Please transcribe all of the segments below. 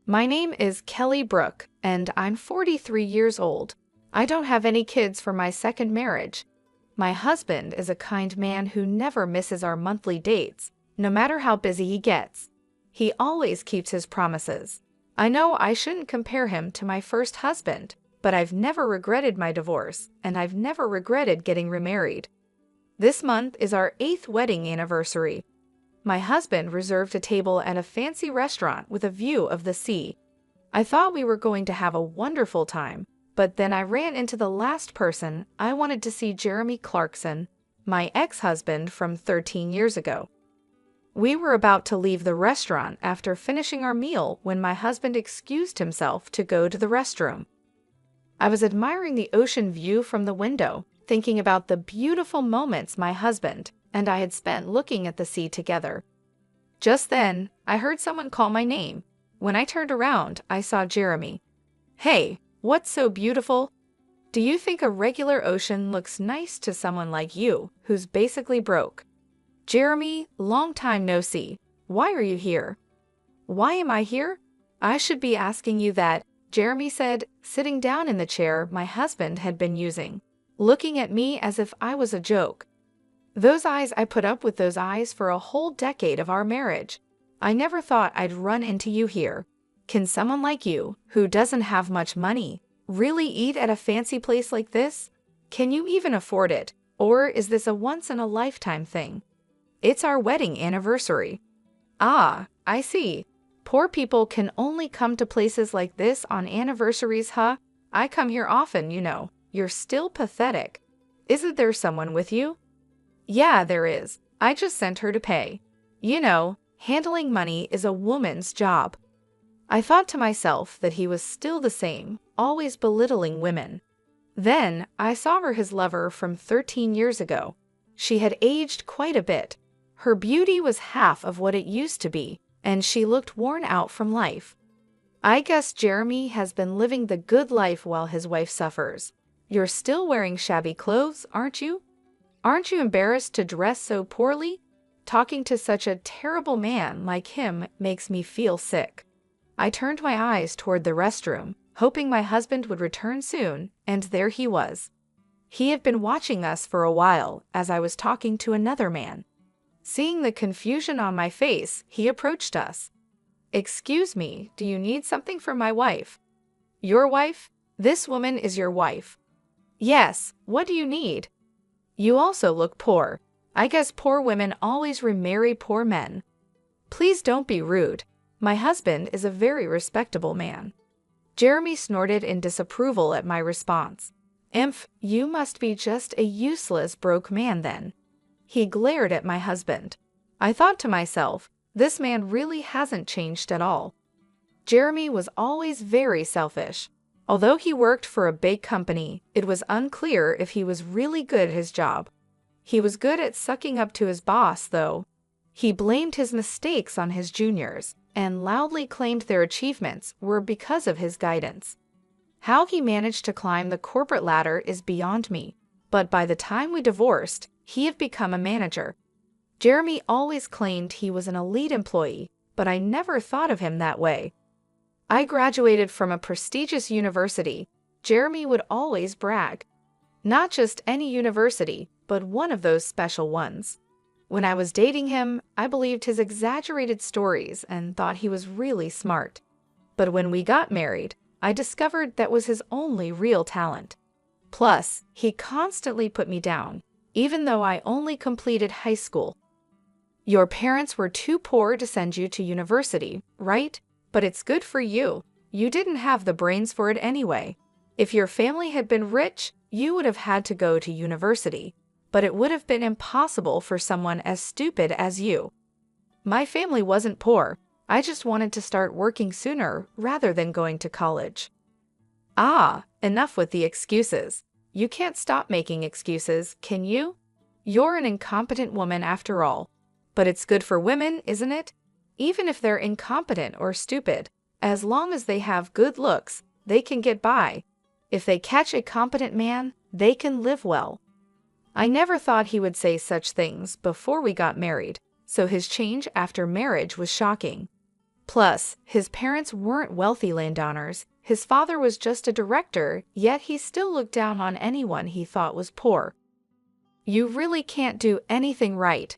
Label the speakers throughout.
Speaker 1: My name is Kelly Brooke, and I'm 43 years old. I don't have any kids from my second marriage. My husband is a kind man who never misses our monthly dates, no matter how busy he gets. He always keeps his promises. I know I shouldn't compare him to my first husband, but I've never regretted my divorce, and I've never regretted getting remarried. This month is our 8th wedding anniversary. My husband reserved a table at a fancy restaurant with a view of the sea. I thought we were going to have a wonderful time, but then I ran into the last person I wanted to see, Jeremy Clarkson, my ex-husband from 13 years ago. We were about to leave the restaurant after finishing our meal when my husband excused himself to go to the restroom. I was admiring the ocean view from the window, thinking about the beautiful moments my husband and I had spent looking at the sea together. Just then, I heard someone call my name. When I turned around, I saw Jeremy. "Hey, what's so beautiful? Do you think a regular ocean looks nice to someone like you, who's basically broke?" "Jeremy, long time no see. Why are you here?" "Why am I here? I should be asking you that," Jeremy said, sitting down in the chair my husband had been using, looking at me as if I was a joke. I put up with those eyes for a whole decade of our marriage. I never thought I'd run into you here. Can someone like you, who doesn't have much money, really eat at a fancy place like this? Can you even afford it? Or is this a once-in-a-lifetime thing? It's our wedding anniversary. Ah, I see. Poor people can only come to places like this on anniversaries, huh? I come here often, you know. You're still pathetic. Isn't there someone with you? Yeah, there is. I just sent her to pay. You know, handling money is a woman's job. I thought to myself that he was still the same, always belittling women. Then I saw her his lover from 13 years ago. She had aged quite a bit. Her beauty was half of what it used to be, and she looked worn out from life. I guess Jeremy has been living the good life while his wife suffers. You're still wearing shabby clothes, aren't you? Aren't you embarrassed to dress so poorly? Talking to such a terrible man like him makes me feel sick. I turned my eyes toward the restroom, hoping my husband would return soon, and there he was. He had been watching us for a while as I was talking to another man. Seeing the confusion on my face, he approached us. "Excuse me, do you need something from my wife?" "Your wife? This woman is your wife." "Yes, what do you need?" "You also look poor. I guess poor women always remarry poor men." "Please don't be rude. My husband is a very respectable man." Jeremy snorted in disapproval at my response. "Imph, you must be just a useless broke man then." He glared at my husband. I thought to myself, this man really hasn't changed at all. Jeremy was always very selfish. Although he worked for a big company, it was unclear if he was really good at his job. He was good at sucking up to his boss, though. He blamed his mistakes on his juniors and loudly claimed their achievements were because of his guidance. How he managed to climb the corporate ladder is beyond me, but by the time we divorced, he had become a manager. Jeremy always claimed he was an elite employee, but I never thought of him that way. I graduated from a prestigious university, Jeremy would always brag. Not just any university, but one of those special ones. When I was dating him, I believed his exaggerated stories and thought he was really smart. But when we got married, I discovered that was his only real talent. Plus, he constantly put me down, even though I only completed high school. "Your parents were too poor to send you to university, right? But it's good for you. You didn't have the brains for it anyway. If your family had been rich, you would have had to go to university, but it would have been impossible for someone as stupid as you." "My family wasn't poor. I just wanted to start working sooner rather than going to college." "Ah, enough with the excuses. You can't stop making excuses, can you? You're an incompetent woman after all. But it's good for women, isn't it? Even if they're incompetent or stupid, as long as they have good looks, they can get by. If they catch a competent man, they can live well." I never thought he would say such things before we got married, so his change after marriage was shocking. Plus, his parents weren't wealthy landowners. His father was just a director, yet he still looked down on anyone he thought was poor. You really can't do anything right.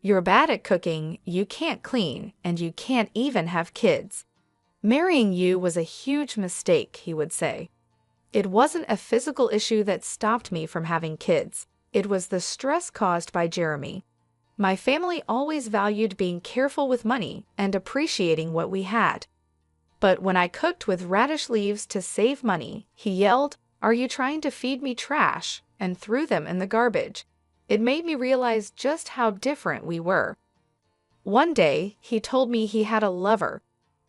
Speaker 1: You're bad at cooking, you can't clean, and you can't even have kids. Marrying you was a huge mistake, he would say. It wasn't a physical issue that stopped me from having kids. It was the stress caused by Jeremy. My family always valued being careful with money and appreciating what we had. But when I cooked with radish leaves to save money, he yelled, "Are you trying to feed me trash?" and threw them in the garbage. It made me realize just how different we were. One day, he told me he had a lover.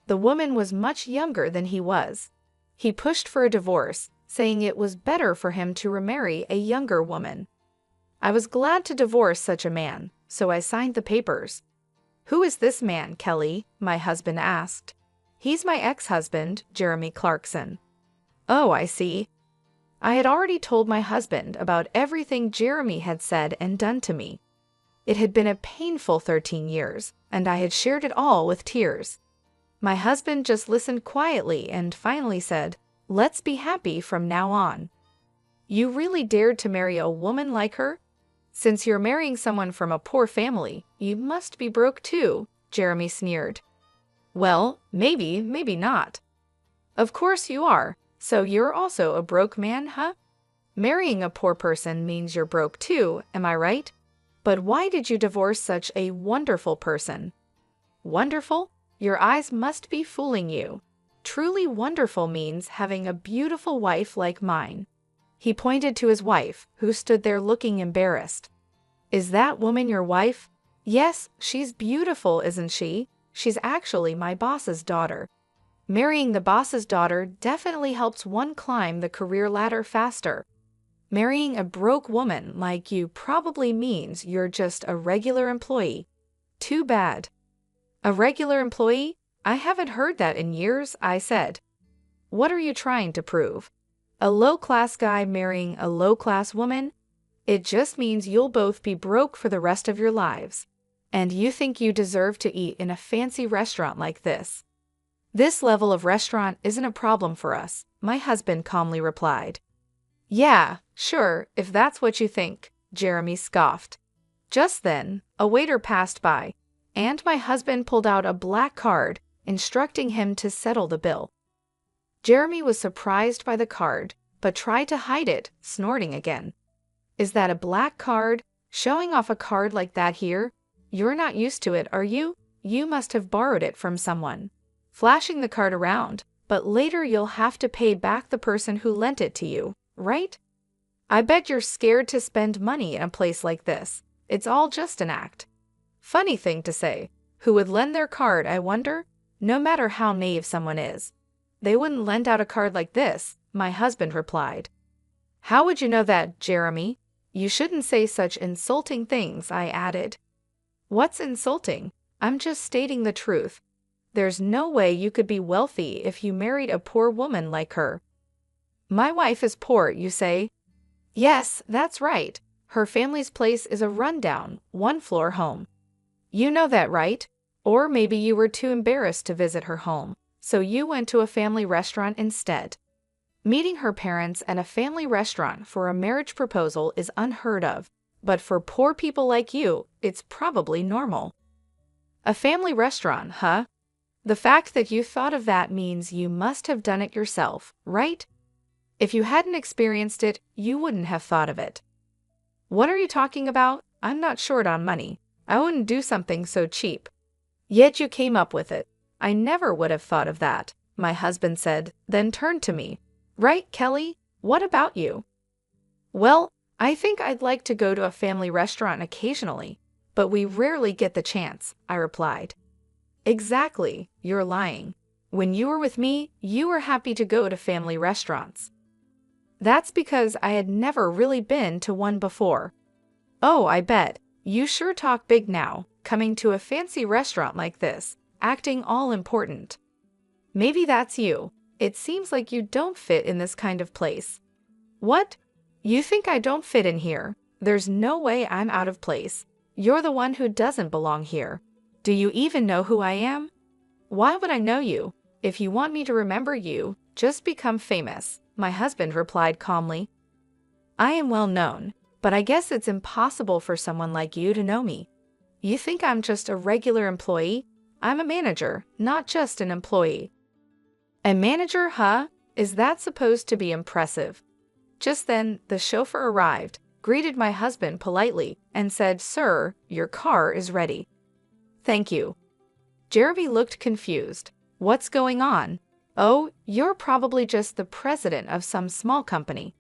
Speaker 1: The woman was much younger than he was. He pushed for a divorce, saying it was better for him to remarry a younger woman. I was glad to divorce such a man, so I signed the papers. "Who is this man, Kelly?" my husband asked. "He's my ex-husband, Jeremy Clarkson." "Oh, I see." I had already told my husband about everything Jeremy had said and done to me. It had been a painful 13 years, and I had shared it all with tears. My husband just listened quietly and finally said, "Let's be happy from now on." "You really dared to marry a woman like her? Since you're marrying someone from a poor family, you must be broke too," Jeremy sneered. "Well, maybe, maybe not." "Of course you are. So you're also a broke man, huh? Marrying a poor person means you're broke too, am I right? But why did you divorce such a wonderful person?" "Wonderful? Your eyes must be fooling you. Truly wonderful means having a beautiful wife like mine." He pointed to his wife, who stood there looking embarrassed. "Is that woman your wife?" "Yes, she's beautiful, isn't she? She's actually my boss's daughter." Marrying the boss's daughter definitely helps one climb the career ladder faster. Marrying a broke woman like you probably means you're just a regular employee. Too bad. "A regular employee? I haven't heard that in years," I said. "What are you trying to prove? A low-class guy marrying a low-class woman? It just means you'll both be broke for the rest of your lives. And you think you deserve to eat in a fancy restaurant like this?" "This level of restaurant isn't a problem for us," my husband calmly replied. "Yeah, sure, if that's what you think," Jeremy scoffed. Just then, a waiter passed by, and my husband pulled out a black card, instructing him to settle the bill. Jeremy was surprised by the card, but tried to hide it, snorting again. "Is that a black card? Showing off a card like that here? You're not used to it, are you? You must have borrowed it from someone." "Flashing the card around, but later you'll have to pay back the person who lent it to you, right? I bet you're scared to spend money in a place like this. It's all just an act." Funny thing to say. Who would lend their card, I wonder? No matter how naive someone is. "They wouldn't lend out a card like this," my husband replied. "How would you know that, Jeremy? You shouldn't say such insulting things," I added. "What's insulting? I'm just stating the truth. There's no way you could be wealthy if you married a poor woman like her." "My wife is poor, you say?" "Yes, that's right. Her family's place is a rundown, one-floor home. You know that, right? Or maybe you were too embarrassed to visit her home, so you went to a family restaurant instead. Meeting her parents at a family restaurant for a marriage proposal is unheard of, but for poor people like you, it's probably normal." "A family restaurant, huh? The fact that you thought of that means you must have done it yourself, right? If you hadn't experienced it, you wouldn't have thought of it." "What are you talking about? I'm not short on money. I wouldn't do something so cheap." "Yet you came up with it. I never would have thought of that," my husband said, then turned to me. "Right, Kelly? What about you?" "Well, I think I'd like to go to a family restaurant occasionally, but we rarely get the chance," I replied. "Exactly, you're lying. When you were with me, you were happy to go to family restaurants." "That's because I had never really been to one before." "Oh, I bet. You sure talk big now, coming to a fancy restaurant like this, acting all important." "Maybe that's you. It seems like you don't fit in this kind of place." "What? You think I don't fit in here? There's no way I'm out of place. You're the one who doesn't belong here. Do you even know who I am?" Why would I know you? If you want me to remember you, just become famous, my husband replied calmly. I am well known, but I guess it's impossible for someone like you to know me. You think I'm just a regular employee? I'm a manager, not just an employee. A manager, huh? Is that supposed to be impressive? Just then, the chauffeur arrived, greeted my husband politely, and said, Sir, your car is ready. Thank you. Jeremy looked confused. What's going on? Oh, you're probably just the president of some small company.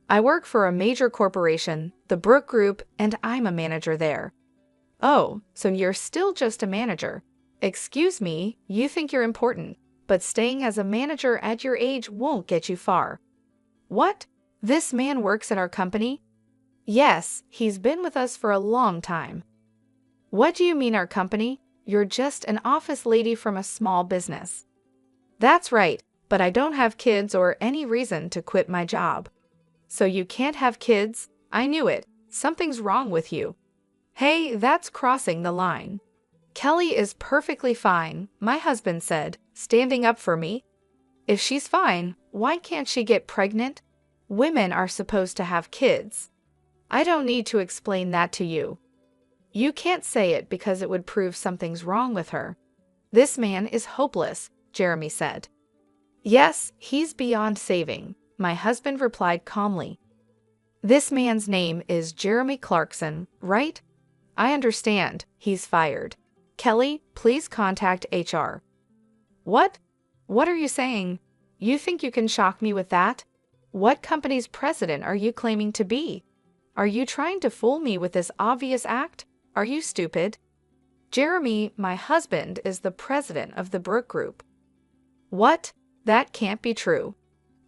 Speaker 1: I work for a major corporation, the Brook Group, and I'm a manager there. Oh, so you're still just a manager. Excuse me, you think you're important, but staying as a manager at your age won't get you far. What? This man works at our company? Yes, he's been with us for a long time. What do you mean our company? You're just an office lady from a small business. That's right, but I don't have kids or any reason to quit my job. So you can't have kids? I knew it. Something's wrong with you. Hey, that's crossing the line. Kelly is perfectly fine, my husband said, standing up for me. If she's fine, why can't she get pregnant? Women are supposed to have kids. I don't need to explain that to you. You can't say it because it would prove something's wrong with her. This man is hopeless, Jeremy said. Yes, he's beyond saving, my husband replied calmly. This man's name is Jeremy Clarkson, right? I understand, he's fired. Kelly, please contact HR. What? What are you saying? You think you can shock me with that? What company's president are you claiming to be? Are you trying to fool me with this obvious act? Are you stupid? Jeremy, my husband, is the president of the Brook Group. What? That can't be true.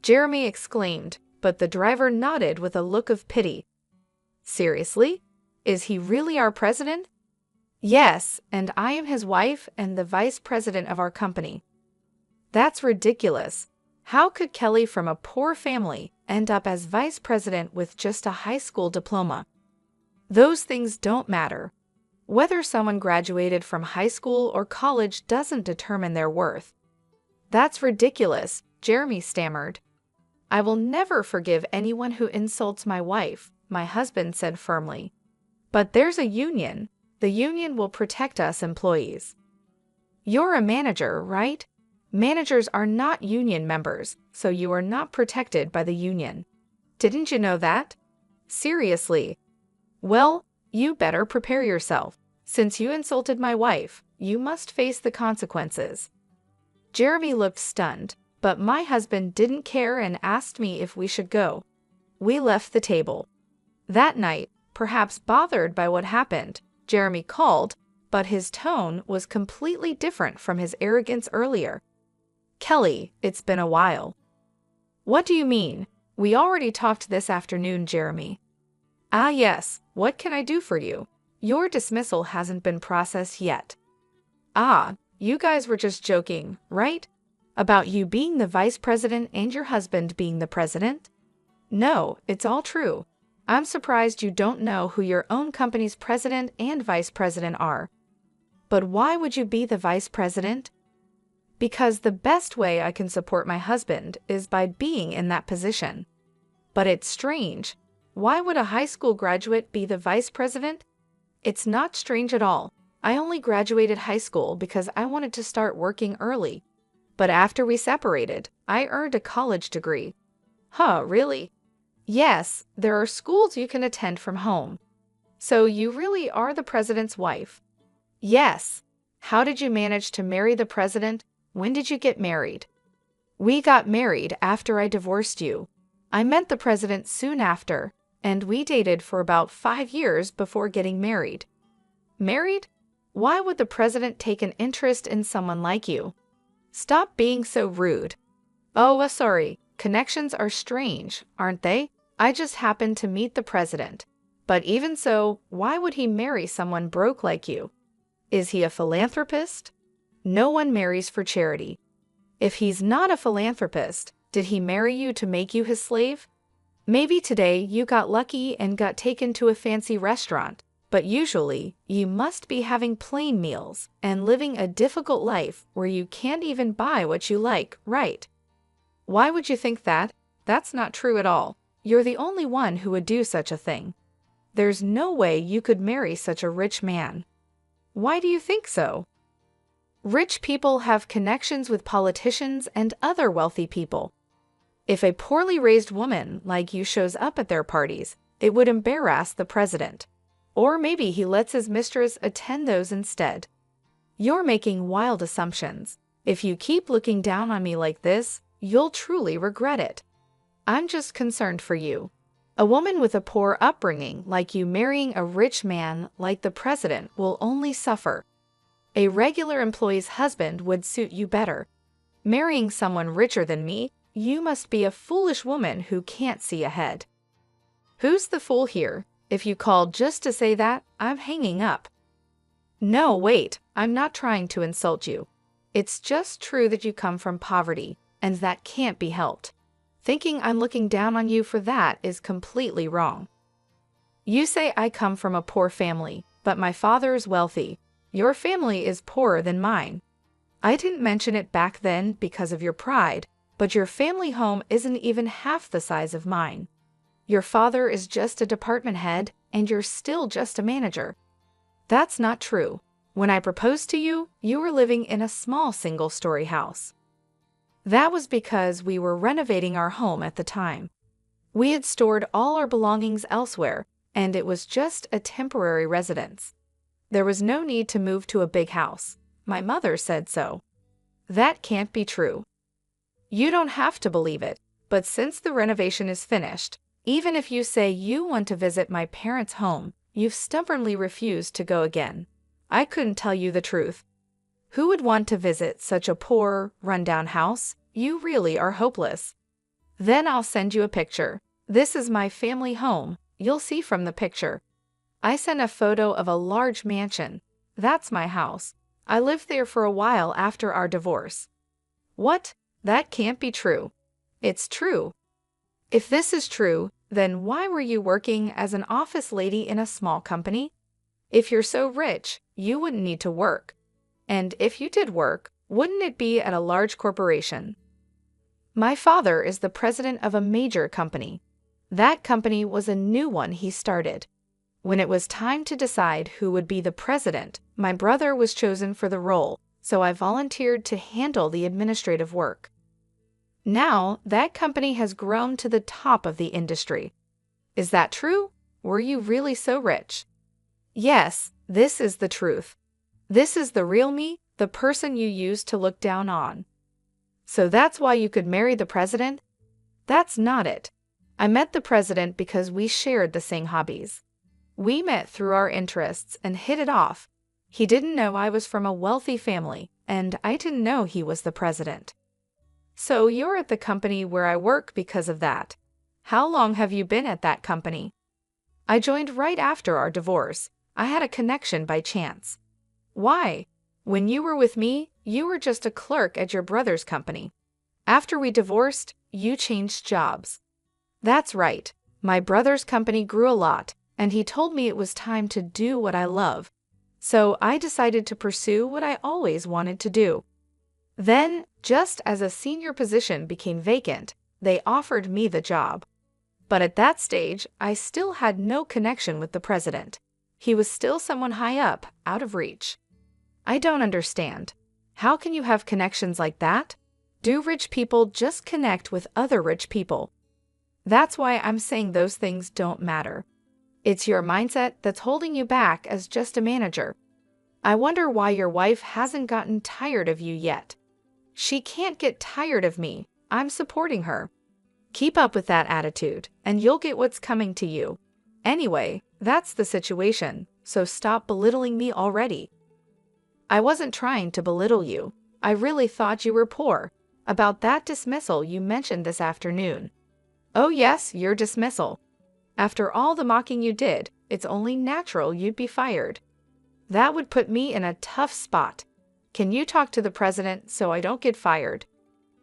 Speaker 1: Jeremy exclaimed, but the driver nodded with a look of pity. Seriously? Is he really our president? Yes, and I am his wife and the vice president of our company. That's ridiculous. How could Kelly from a poor family end up as vice president with just a high school diploma? Those things don't matter. Whether someone graduated from high school or college doesn't determine their worth. That's ridiculous, Jeremy stammered. I will never forgive anyone who insults my wife, my husband said firmly. But there's a union. The union will protect us employees. You're a manager, right? Managers are not union members, so you are not protected by the union. Didn't you know that? Seriously. Well, you better prepare yourself. Since you insulted my wife, you must face the consequences. Jeremy looked stunned, but my husband didn't care and asked me if we should go. We left the table. That night, perhaps bothered by what happened, Jeremy called, but his tone was completely different from his arrogance earlier. Kelly, it's been a while. What do you mean? We already talked this afternoon, Jeremy. Ah yes, what can I do for you? Your dismissal hasn't been processed yet. Ah, you guys were just joking, right? About you being the vice president and your husband being the president? No, it's all true. I'm surprised you don't know who your own company's president and vice president are. But why would you be the vice president? Because the best way I can support my husband is by being in that position. But it's strange. Why would a high school graduate be the vice president? It's not strange at all. I only graduated high school because I wanted to start working early. But after we separated, I earned a college degree. Huh, really? Yes, there are schools you can attend from home. So you really are the president's wife? Yes. How did you manage to marry the president? When did you get married? We got married after I divorced you. I met the president soon after, and we dated for about 5 years before getting married. Married? Why would the president take an interest in someone like you? Stop being so rude. Oh, sorry. Connections are strange, aren't they? I just happened to meet the president. But even so, why would he marry someone broke like you? Is he a philanthropist? No one marries for charity. If he's not a philanthropist, did he marry you to make you his slave? Maybe today you got lucky and got taken to a fancy restaurant, But usually, you must be having plain meals and living a difficult life where you can't even buy what you like, right? Why would you think that? That's not true at all. You're the only one who would do such a thing. There's no way you could marry such a rich man. Why do you think so? Rich people have connections with politicians and other wealthy people. If a poorly raised woman like you shows up at their parties, it would embarrass the president. Or maybe he lets his mistress attend those instead. You're making wild assumptions. If you keep looking down on me like this, you'll truly regret it. I'm just concerned for you. A woman with a poor upbringing like you marrying a rich man like the president will only suffer. A regular employee's husband would suit you better. Marrying someone richer than me, you must be a foolish woman who can't see ahead. Who's the fool here? If you called just to say that, I'm hanging up. No, wait, I'm not trying to insult you. It's just true that you come from poverty, and that can't be helped. Thinking I'm looking down on you for that is completely wrong. You say I come from a poor family, but my father is wealthy. Your family is poorer than mine. I didn't mention it back then because of your pride, but your family home isn't even half the size of mine. Your father is just a department head, and you're still just a manager. That's not true. When I proposed to you, you were living in a small single-story house. That was because we were renovating our home at the time. We had stored all our belongings elsewhere, and it was just a temporary residence. There was no need to move to a big house. My mother said so. That can't be true. You don't have to believe it, but since the renovation is finished, even if you say you want to visit my parents' home, you've stubbornly refused to go again. I couldn't tell you the truth. Who would want to visit such a poor, run-down house? You really are hopeless. Then I'll send you a picture. This is my family home. You'll see from the picture. I sent a photo of a large mansion. That's my house. I lived there for a while after our divorce. What? That can't be true. It's true. If this is true, then why were you working as an office lady in a small company? If you're so rich, you wouldn't need to work. And if you did work, wouldn't it be at a large corporation? My father is the president of a major company. That company was a new one he started. When it was time to decide who would be the president, my brother was chosen for the role, so I volunteered to handle the administrative work. Now, that company has grown to the top of the industry. Is that true? Were you really so rich? Yes, this is the truth. This is the real me, the person you used to look down on. So that's why you could marry the president? That's not it. I met the president because we shared the same hobbies. We met through our interests and hit it off. He didn't know I was from a wealthy family, and I didn't know he was the president. So you're at the company where I work because of that. How long have you been at that company? I joined right after our divorce. I had a connection by chance. Why? When you were with me, you were just a clerk at your brother's company. After we divorced, you changed jobs. That's right. My brother's company grew a lot, and he told me it was time to do what I love. So I decided to pursue what I always wanted to do. Then, just as a senior position became vacant, they offered me the job. But at that stage, I still had no connection with the president. He was still someone high up, out of reach. I don't understand. How can you have connections like that? Do rich people just connect with other rich people? That's why I'm saying those things don't matter. It's your mindset that's holding you back as just a manager. I wonder why your wife hasn't gotten tired of you yet. She can't get tired of me. I'm supporting her. Keep up with that attitude, and you'll get what's coming to you. Anyway, that's the situation, so stop belittling me already. I wasn't trying to belittle you. I really thought you were poor. About that dismissal you mentioned this afternoon. Oh yes, your dismissal. After all the mocking you did, it's only natural you'd be fired. That would put me in a tough spot. Can you talk to the president so I don't get fired?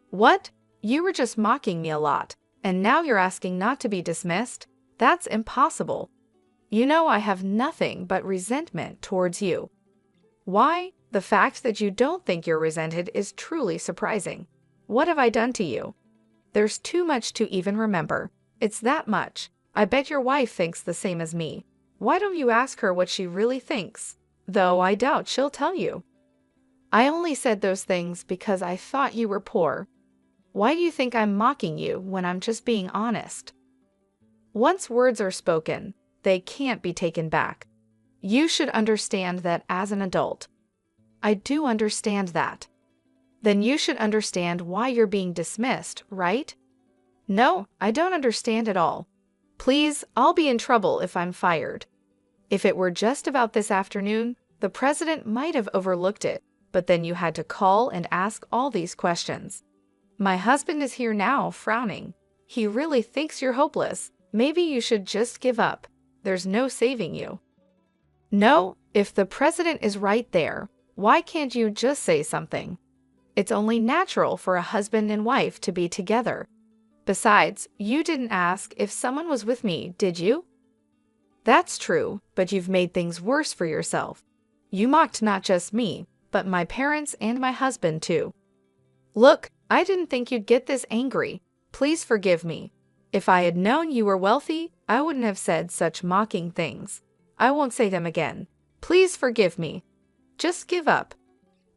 Speaker 1: What? You were just mocking me a lot, and now you're asking not to be dismissed? That's impossible. You know I have nothing but resentment towards you. Why? The fact that you don't think you're resented is truly surprising. What have I done to you? There's too much to even remember. It's that much. I bet your wife thinks the same as me. Why don't you ask her what she really thinks? Though I doubt she'll tell you. I only said those things because I thought you were poor. Why do you think I'm mocking you when I'm just being honest? Once words are spoken, they can't be taken back. You should understand that as an adult. I do understand that. Then you should understand why you're being dismissed, right? No, I don't understand at all. Please, I'll be in trouble if I'm fired. If it were just about this afternoon, the president might have overlooked it, but then you had to call and ask all these questions. My husband is here now, frowning. He really thinks you're hopeless. Maybe you should just give up. There's no saving you. No, if the president is right there, why can't you just say something? It's only natural for a husband and wife to be together. Besides, you didn't ask if someone was with me, did you? That's true, but you've made things worse for yourself. You mocked not just me, but my parents and my husband too. Look, I didn't think you'd get this angry. Please forgive me. If I had known you were wealthy, I wouldn't have said such mocking things. I won't say them again. Please forgive me. Just give up.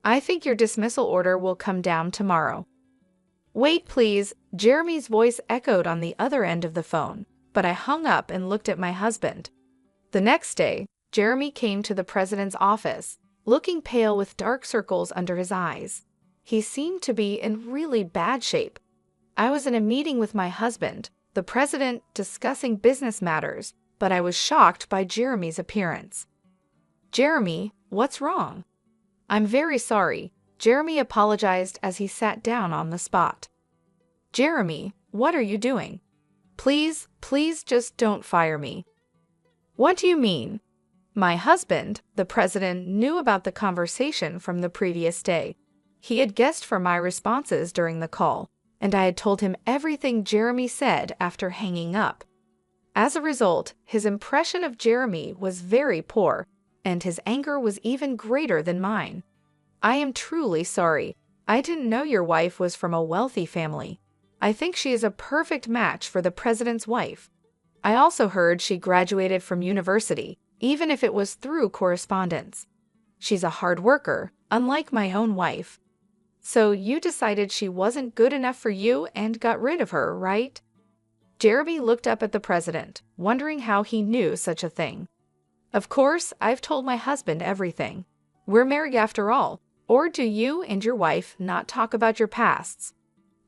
Speaker 1: I think your dismissal order will come down tomorrow. Wait, please. Jeremy's voice echoed on the other end of the phone, but I hung up and looked at my husband. The next day, Jeremy came to the president's office, looking pale with dark circles under his eyes. He seemed to be in really bad shape. I was in a meeting with my husband, the president, discussing business matters, but I was shocked by Jeremy's appearance. Jeremy, what's wrong? I'm very sorry. Jeremy apologized as he sat down on the spot. Jeremy, what are you doing? Please, please just don't fire me. What do you mean? My husband, the president, knew about the conversation from the previous day. He had guessed from my responses during the call, and I had told him everything Jeremy said after hanging up. As a result, his impression of Jeremy was very poor, and his anger was even greater than mine. I am truly sorry. I didn't know your wife was from a wealthy family. I think she is a perfect match for the president's wife. I also heard she graduated from university, even if it was through correspondence. She's a hard worker, unlike my own wife. So you decided she wasn't good enough for you and got rid of her, right? Jeremy looked up at the president, wondering how he knew such a thing. Of course, I've told my husband everything. We're married after all. Or do you and your wife not talk about your pasts?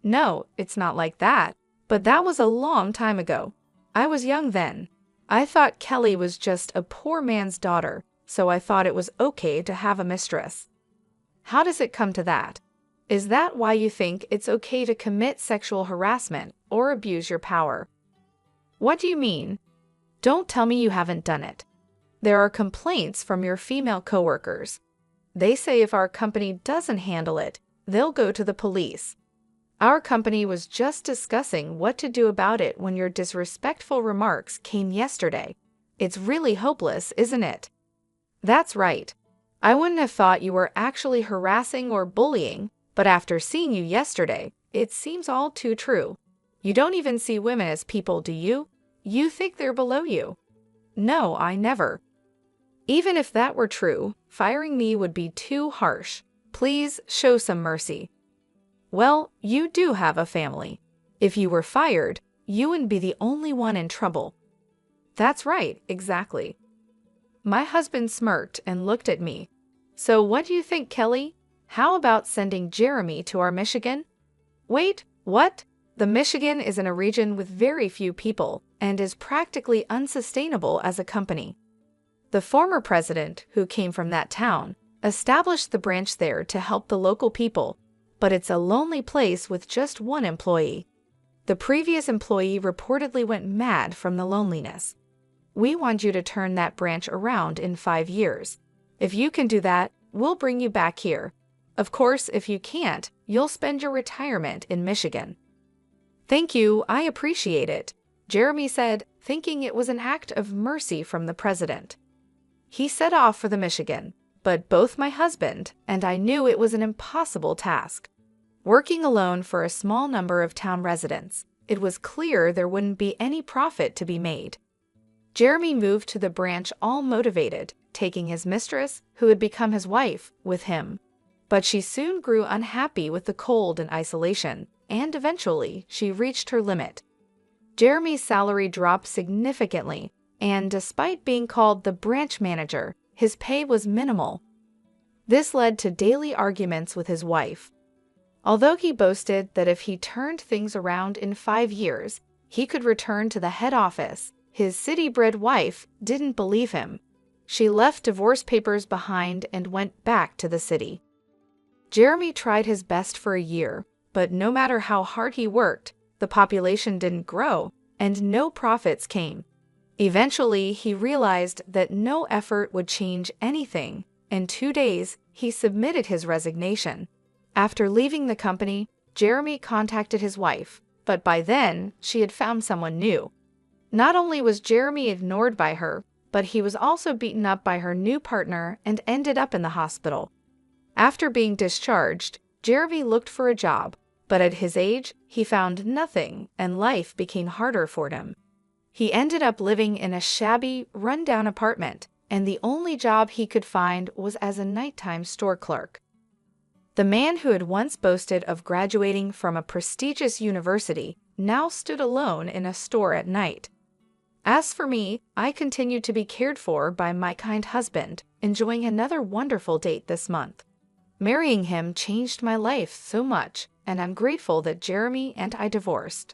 Speaker 1: No, it's not like that. But that was a long time ago. I was young then. I thought Kelly was just a poor man's daughter, so I thought it was okay to have a mistress. How does it come to that? Is that why you think it's okay to commit sexual harassment or abuse your power? What do you mean? Don't tell me you haven't done it. There are complaints from your female coworkers. They say if our company doesn't handle it, they'll go to the police. Our company was just discussing what to do about it when your disrespectful remarks came yesterday. It's really hopeless, isn't it? That's right. I wouldn't have thought you were actually harassing or bullying, but after seeing you yesterday, it seems all too true. You don't even see women as people, do you? You think they're below you. No, I never. Even if that were true, firing me would be too harsh. Please show some mercy. Well, you do have a family. If you were fired, you wouldn't be the only one in trouble. That's right, exactly. My husband smirked and looked at me. So what do you think, Kelly? How about sending Jeremy to our Michigan? Wait, what? The Michigan is in a region with very few people and is practically unsustainable as a company. The former president, who came from that town, established the branch there to help the local people, but it's a lonely place with just one employee. The previous employee reportedly went mad from the loneliness. We want you to turn that branch around in 5 years. If you can do that, we'll bring you back here. Of course, if you can't, you'll spend your retirement in Michigan. Thank you, I appreciate it. Jeremy said, thinking it was an act of mercy from the president. He set off for the Michigan, but both my husband and I knew it was an impossible task. Working alone for a small number of town residents, it was clear there wouldn't be any profit to be made. Jeremy moved to the branch all motivated, taking his mistress, who had become his wife, with him. But she soon grew unhappy with the cold and isolation, and eventually she reached her limit. Jeremy's salary dropped significantly, and despite being called the branch manager, his pay was minimal. This led to daily arguments with his wife. Although he boasted that if he turned things around in 5 years, he could return to the head office, his city-bred wife didn't believe him. She left divorce papers behind and went back to the city. Jeremy tried his best for a year, but no matter how hard he worked, the population didn't grow, and no profits came. Eventually, he realized that no effort would change anything. In 2 days, he submitted his resignation. After leaving the company, Jeremy contacted his wife, but by then, she had found someone new. Not only was Jeremy ignored by her, but he was also beaten up by her new partner and ended up in the hospital. After being discharged, Jeremy looked for a job, but at his age, he found nothing and life became harder for him. He ended up living in a shabby, run-down apartment, and the only job he could find was as a nighttime store clerk. The man who had once boasted of graduating from a prestigious university now stood alone in a store at night. As for me, I continued to be cared for by my kind husband, enjoying another wonderful date this month. Marrying him changed my life so much, and I'm grateful that Jeremy and I divorced.